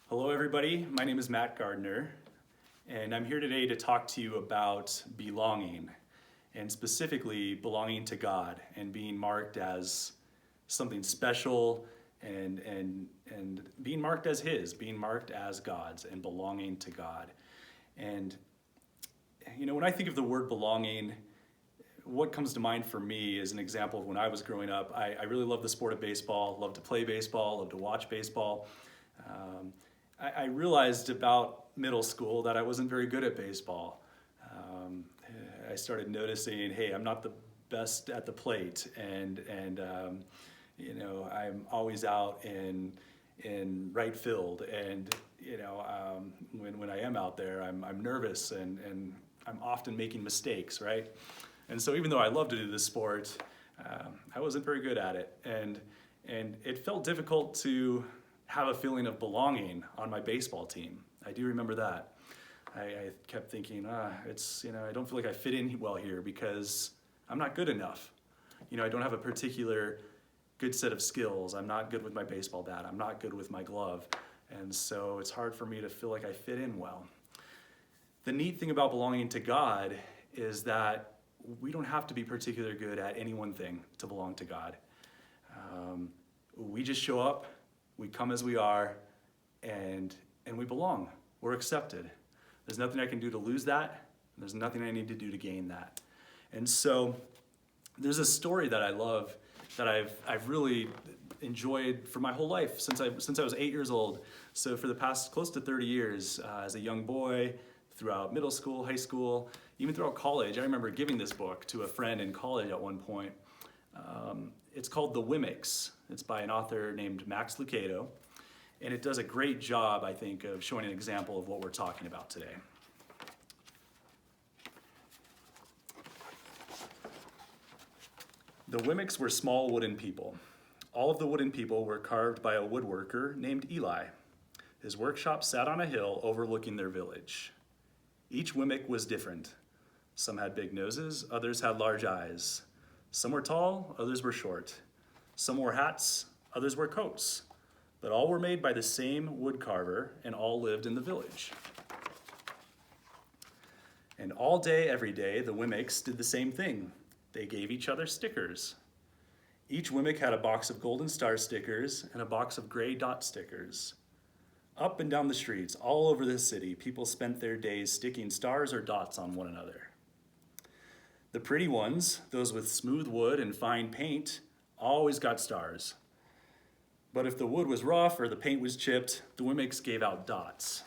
Hello everybody, my name is Matt Gardner, and I'm here today to talk to you about belonging, and specifically belonging to God and being marked as something special and being marked as His, being marked as God's and belonging to God. And when I think of the word belonging, what comes to mind for me is an example of when I was growing up. I really loved the sport of baseball, loved to play baseball, loved to watch baseball. I realized about middle school that I wasn't very good at baseball. I started noticing, hey, I'm not the best at the plate, and I'm always out in right field, and when I am out there, I'm nervous and I'm often making mistakes, right? And so even though I love to do this sport, I wasn't very good at it, and it felt difficult to have a feeling of belonging on my baseball team. I do remember that. I kept thinking, I don't feel like I fit in well here because I'm not good enough. I don't have a particular good set of skills. I'm not good with my baseball bat. I'm not good with my glove. And so it's hard for me to feel like I fit in well. The neat thing about belonging to God is that we don't have to be particularly good at any one thing to belong to God. We just show up, we come as we are, and we belong. We're accepted. There's nothing I can do to lose that. There's nothing I need to do to gain that. And so there's a story that I love that I've really enjoyed for my whole life since I was 8 years old. So for the past close to 30 years, as a young boy, throughout middle school, high school, even throughout college, I remember giving this book to a friend in college at one point. It's called The Wemmicks. It's by an author named Max Lucado, and it does a great job, I think, of showing an example of what we're talking about today. The Wemmicks were small wooden people. All of the wooden people were carved by a woodworker named Eli. His workshop sat on a hill overlooking their village. Each Wemmick was different. Some had big noses, others had large eyes. Some were tall, others were short. Some wore hats, others wore coats. But all were made by the same wood carver, and all lived in the village. And all day, every day, the Wemmicks did the same thing. They gave each other stickers. Each Wemmick had a box of golden star stickers and a box of gray dot stickers. Up and down the streets, all over the city, people spent their days sticking stars or dots on one another. The pretty ones, those with smooth wood and fine paint, always got stars. But if the wood was rough or the paint was chipped, the Wemmicks gave out dots.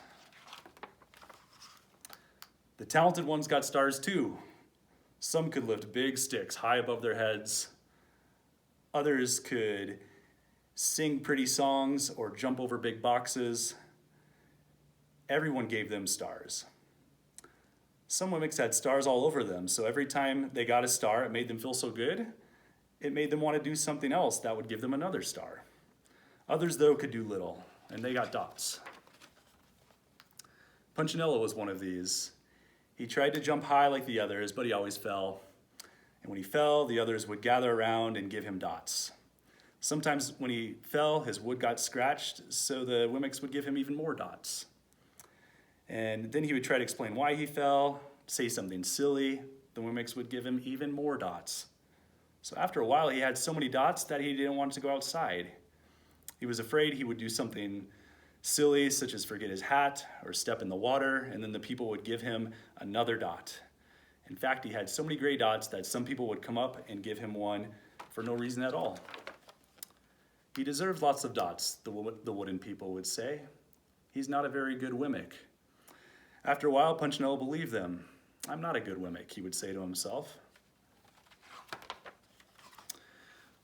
The talented ones got stars too. Some could lift big sticks high above their heads. Others could sing pretty songs or jump over big boxes. Everyone gave them stars. Some Wemmicks had stars all over them, so every time they got a star, it made them feel so good, it made them want to do something else that would give them another star. Others, though, could do little, and they got dots. Punchinello was one of these. He tried to jump high like the others, but he always fell. And when he fell, the others would gather around and give him dots. Sometimes when he fell, his wood got scratched, so the Wemmicks would give him even more dots. And then he would try to explain why he fell, say something silly. The Wemmicks would give him even more dots. So after a while, he had so many dots that he didn't want to go outside. He was afraid he would do something silly, such as forget his hat or step in the water, and then the people would give him another dot. In fact, he had so many gray dots that some people would come up and give him one for no reason at all. He deserves lots of dots, the wooden people would say. He's not a very good Wemmick. After a while, Punchinello believed them. I'm not a good Wemmick, he would say to himself.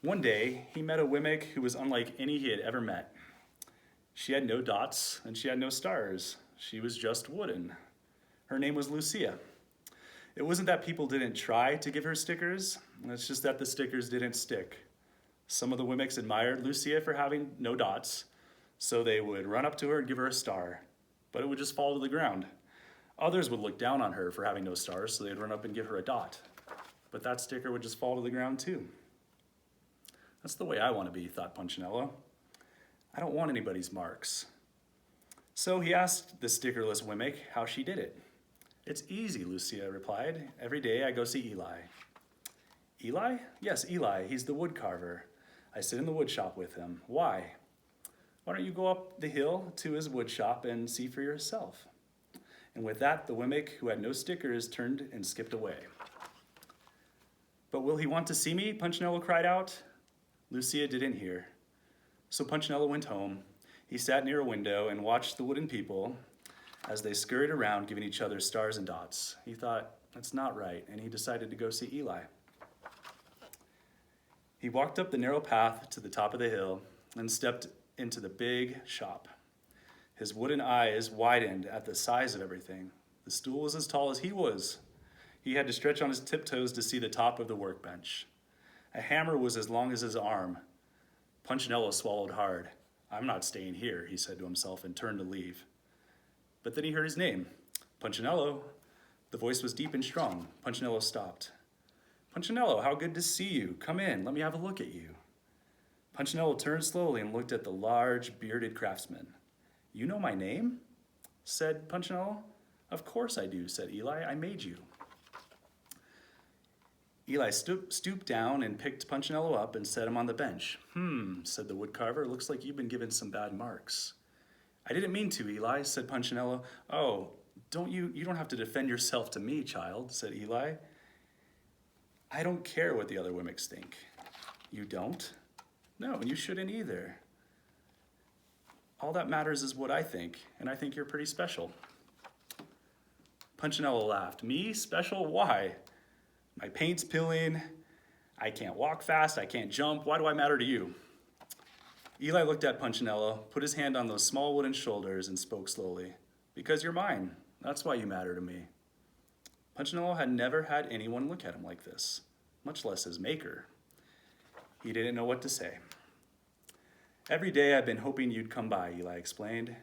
One day, he met a Wemmick who was unlike any he had ever met. She had no dots and she had no stars. She was just wooden. Her name was Lucia. It wasn't that people didn't try to give her stickers, it's just that the stickers didn't stick. Some of the Wemmicks admired Lucia for having no dots, so they would run up to her and give her a star, but it would just fall to the ground. Others would look down on her for having no stars, so they'd run up and give her a dot, but that sticker would just fall to the ground too. That's the way I want to be, thought Punchinello. I don't want anybody's marks. So he asked the stickerless Wemmick how she did it. "It's easy," Lucia replied. "Every day I go see Eli." "Eli?" "Yes, Eli. He's the wood carver. I sit in the wood shop with him." "Why?" "Why don't you go up the hill to his wood shop and see for yourself?" And with that, the Wemmick, who had no stickers, turned and skipped away. "But will he want to see me?" Punchinello cried out. Lucia didn't hear. So Punchinello went home. He sat near a window and watched the wooden people as they scurried around, giving each other stars and dots. He thought, that's not right, and he decided to go see Eli. He walked up the narrow path to the top of the hill and stepped into the big shop. His wooden eyes widened at the size of everything. The stool was as tall as he was. He had to stretch on his tiptoes to see the top of the workbench. A hammer was as long as his arm. Punchinello swallowed hard. "I'm not staying here," he said to himself, and turned to leave. But then he heard his name. "Punchinello." The voice was deep and strong. Punchinello stopped. "Punchinello, how good to see you. Come in, let me have a look at you." Punchinello turned slowly and looked at the large, bearded craftsman. "You know my name?" said Punchinello. "Of course I do," said Eli. "I made you." Eli stooped down and picked Punchinello up and set him on the bench. Said the woodcarver. "Looks like you've been given some bad marks." "I didn't mean to, Eli," said Punchinello. "Oh, you don't have to defend yourself to me, child," said Eli. "I don't care what the other Wemmicks think." "You don't?" "No, and you shouldn't either. All that matters is what I think, and I think you're pretty special." Punchinello laughed. "Me? Special? Why? My paint's peeling. I can't walk fast. I can't jump. Why do I matter to you?" Eli looked at Punchinello, put his hand on those small wooden shoulders, and spoke slowly. "Because you're mine. That's why you matter to me." Punchinello had never had anyone look at him like this, much less his maker. He didn't know what to say. "Every day I've been hoping you'd come by," Eli explained.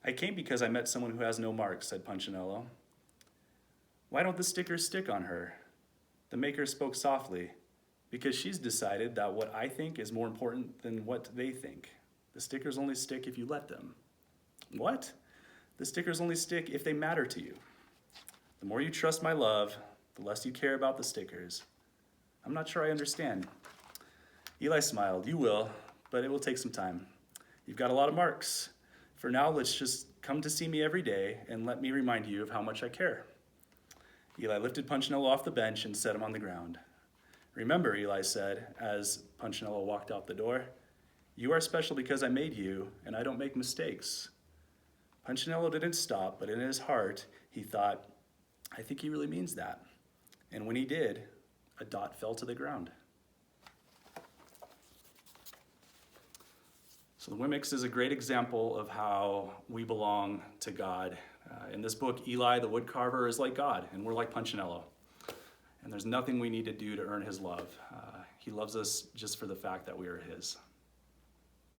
"I came because I met someone who has no marks," said Punchinello. "Why don't the stickers stick on her?" The maker spoke softly. "Because she's decided that what I think is more important than what they think. The stickers only stick if you let them." "What?" "The stickers only stick if they matter to you. The more you trust my love, the less you care about the stickers." "I'm not sure I understand." Eli smiled. "You will, but it will take some time. You've got a lot of marks. For now, let's just come to see me every day and let me remind you of how much I care." Eli lifted Punchinello off the bench and set him on the ground. "Remember," Eli said as Punchinello walked out the door, "you are special because I made you, and I don't make mistakes." Punchinello didn't stop, but in his heart, he thought, "I think he really means that." And when he did, a dot fell to the ground. So the Wemmicks is a great example of how we belong to God. In this book, Eli, the woodcarver, is like God, and we're like Punchinello. And there's nothing we need to do to earn his love. He loves us just for the fact that we are his.